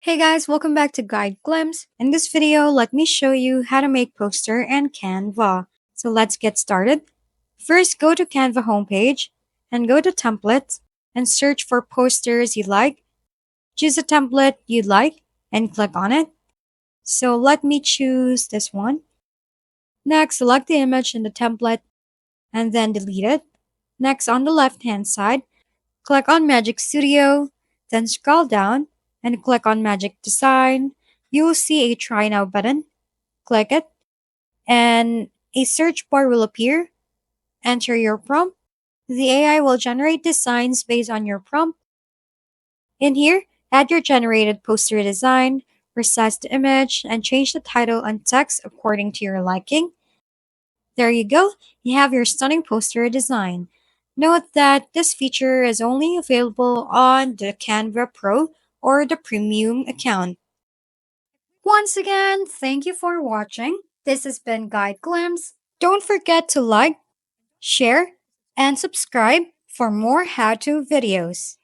Hey guys, welcome back to Guide Glimpse. In this video, let me show you how to make poster and Canva. So let's get started. First, go to Canva homepage and go to templates and search for posters you like. Choose a template you'd like and click on it. So let me choose this one. Next, select the image in the template and then delete it. Next, on the left hand side, click on Magic Studio, then scroll down and click on Magic Design. You will see a Try Now button. Click it, and a search bar will appear. Enter your prompt. The AI will generate designs based on your prompt. In here, add your generated poster design, resize the image, and change the title and text according to your liking. There you go, you have your stunning poster design. Note that this feature is only available on the Canva Pro or the Premium account. Once again, thank you for watching. This has been Guide Glimpse. Don't forget to like, share, and subscribe for more how-to videos.